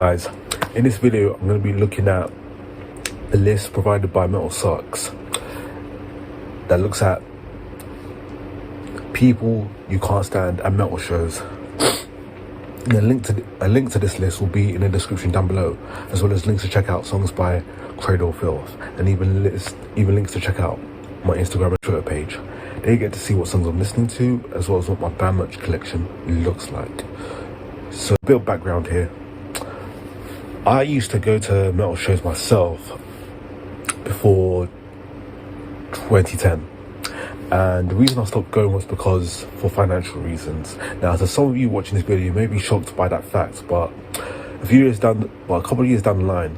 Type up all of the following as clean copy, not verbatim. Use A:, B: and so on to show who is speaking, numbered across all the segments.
A: Guys, in this video I'm going to be looking at a list provided by Metal Sucks that looks at people you can't stand at metal shows. And a link to this list will be in the description down below, as well as links to check out songs by CRADLE, FILTH, and even links to check out my Instagram and Twitter page. There you get to see what songs I'm listening to, as well as what my band merch collection looks like. So a bit of background here. I used to go to metal shows myself before 2010, and the reason I stopped going was because for financial reasons. Now, to some of you watching this video, you may be shocked by that fact, but a couple of years down the line,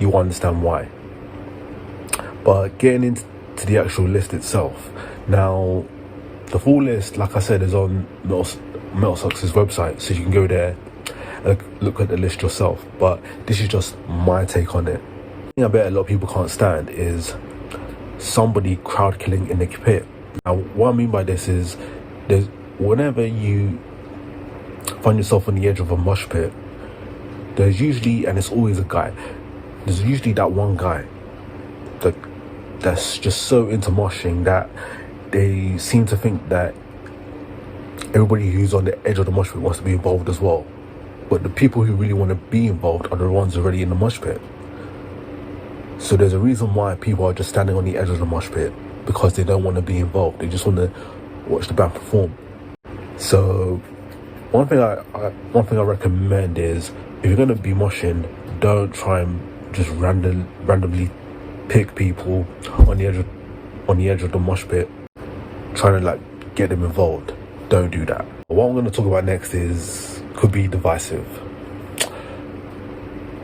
A: you will understand why. But getting into the actual list itself, now the full list, like I said, is on Metal Sucks' website, so you can go there and look at the list yourself. But this is just my take on it. The thing I bet a lot of people can't stand is somebody crowd killing in the pit. Now, what I mean by this is, whenever you find yourself on the edge of a mosh pit, there's usually, and it's always a guy, there's usually that one guy that's just so into moshing that they seem to think that everybody who's on the edge of the mosh pit wants to be involved as well. But the people who really want to be involved are the ones already in the mosh pit. So there's a reason why people are just standing on the edge of the mosh pit, because they don't want to be involved. They just want to watch the band perform. So one thing I recommend is, if you're going to be moshing, don't try and just randomly pick people on the edge of the mosh pit, trying to get them involved. Don't do that. What I'm going to talk about next could be divisive,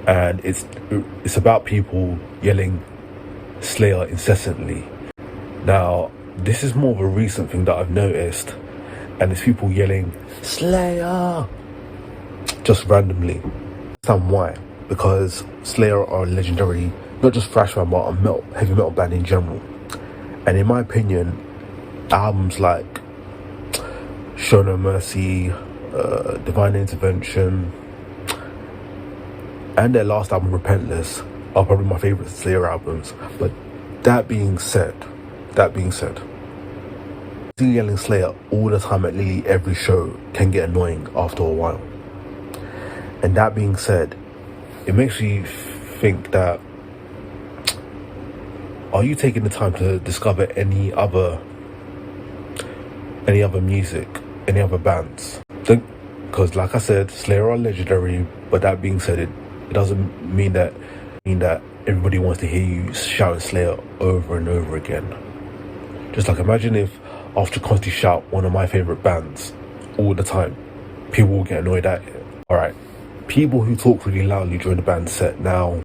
A: and it's about people yelling Slayer incessantly. Now, this is more of a recent thing that I've noticed, and it's people yelling Slayer just randomly. Understand why? Because Slayer are a legendary, not just thrash band, but a heavy metal band in general. And in my opinion, albums like Show No Mercy, Divine Intervention, and their last album Repentless are probably my favourite Slayer albums. But that being said, yelling Slayer all the time at nearly every show can get annoying after a while. And that being said, it makes you think that, are you taking the time to discover any other music, any other bands? Because like I said, Slayer are legendary, but that being said, it doesn't mean that everybody wants to hear you shouting Slayer over and over again. Just imagine if after constantly shout one of my favorite bands all the time, people will get annoyed at it. Alright, people who talk really loudly during the band set. Now,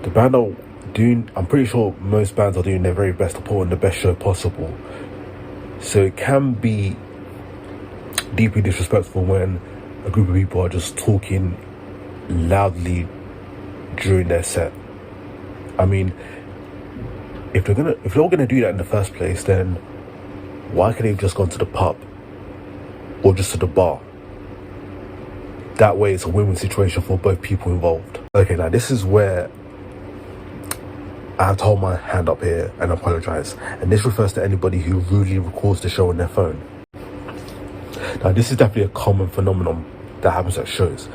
A: the band are doing, I'm pretty sure most bands are doing their very best to put on the best show possible. So it can be deeply disrespectful when a group of people are just talking loudly during their set. I mean, if they're gonna do that in the first place, then why can't they have just gone to the pub or just to the bar? That way it's a win-win situation for both people involved. Okay, now this is where I have to hold my hand up here and apologise. And this refers to anybody who rudely records the show on their phone. Now, this is definitely a common phenomenon that happens at shows.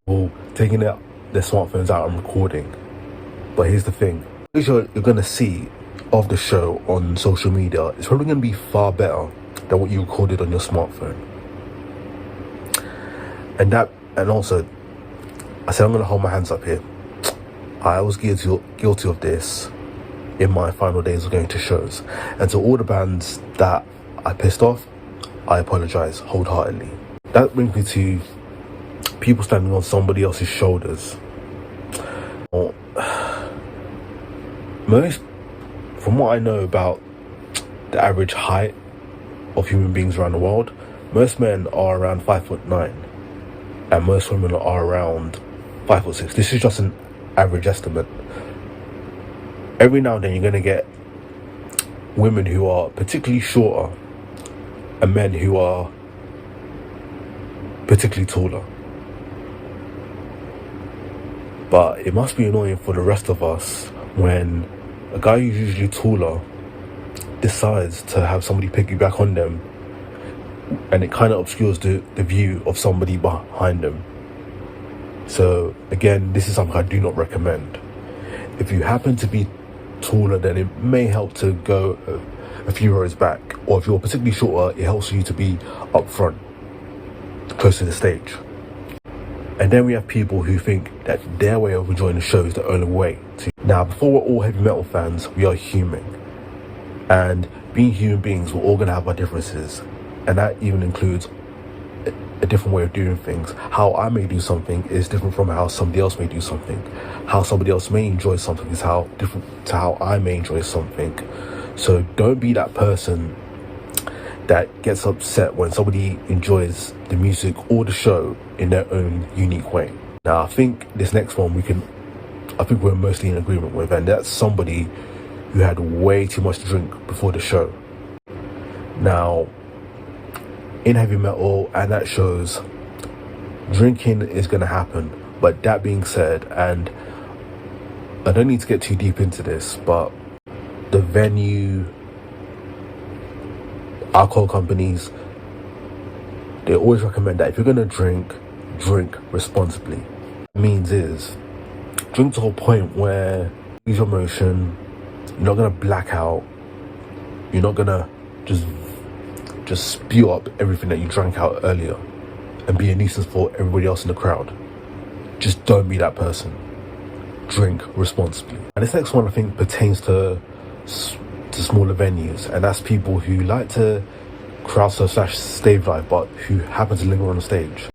A: People taking their smartphones out and recording. But here's the thing. The picture you're going to see of the show on social media is probably going to be far better than what you recorded on your smartphone. And also, I said I'm going to hold my hands up here. I was guilty of this in my final days of going to shows. And to all the bands that I pissed off, I apologise wholeheartedly. That brings me to people standing on somebody else's shoulders. From what I know about the average height of human beings around the world, most men are around 5'9", and most women are around 5'6". This is just an average estimate. Every now and then you're going to get women who are particularly shorter and men who are particularly taller. But it must be annoying for the rest of us when a guy who's usually taller decides to have somebody piggyback on them, and it kind of obscures the view of somebody behind them. So again, this is something I do not recommend. If you happen to be taller, then it may help to go a few rows back, or if you're particularly shorter, it helps you to be up front, close to the stage. And then we have people who think that their way of enjoying the show is the only way to. Now, before we're all heavy metal fans, we are human. And being human beings, we're all going to have our differences. And that even includes a different way of doing things. How I may do something is different from how somebody else may do something. How somebody else may enjoy something is how different to how I may enjoy something. So don't be that person that gets upset when somebody enjoys the music or the show in their own unique way. Now, I think this next one we're mostly in agreement with, and that's somebody who had way too much to drink before the show. Now, in heavy metal and at shows, drinking is going to happen. But that being said, and I don't need to get too deep into this, but the venue, alcohol companies, they always recommend that if you're going to drink responsibly. What it means is drink to a point where you lose your emotion, you're not going to black out, you're not going to just spew up everything that you drank out earlier and be a nuisance for everybody else in the crowd. Just don't be that person. Drink responsibly. And this next one I think pertains to smaller venues, and that's people who like to crowd surf / stage dive but who happen to linger on the stage.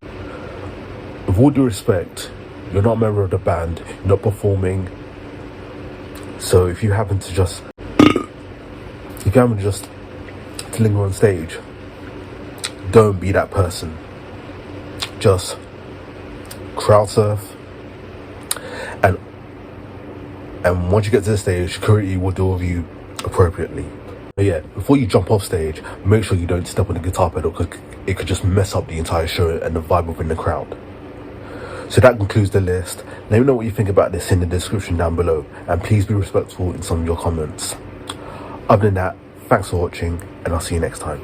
A: With all due respect, you're not a member of the band, you're not performing, so if you happen to just to linger on stage, don't be that person. Just crowd surf, and once you get to the stage, security will deal with you appropriately. But yeah, before you jump off stage, make sure you don't step on the guitar pedal, because it could just mess up the entire show and the vibe within the crowd. So that concludes the list. Let me know what you think about this in the description down below, and please be respectful in some of your comments. Other than that, thanks for watching, and I'll see you next time.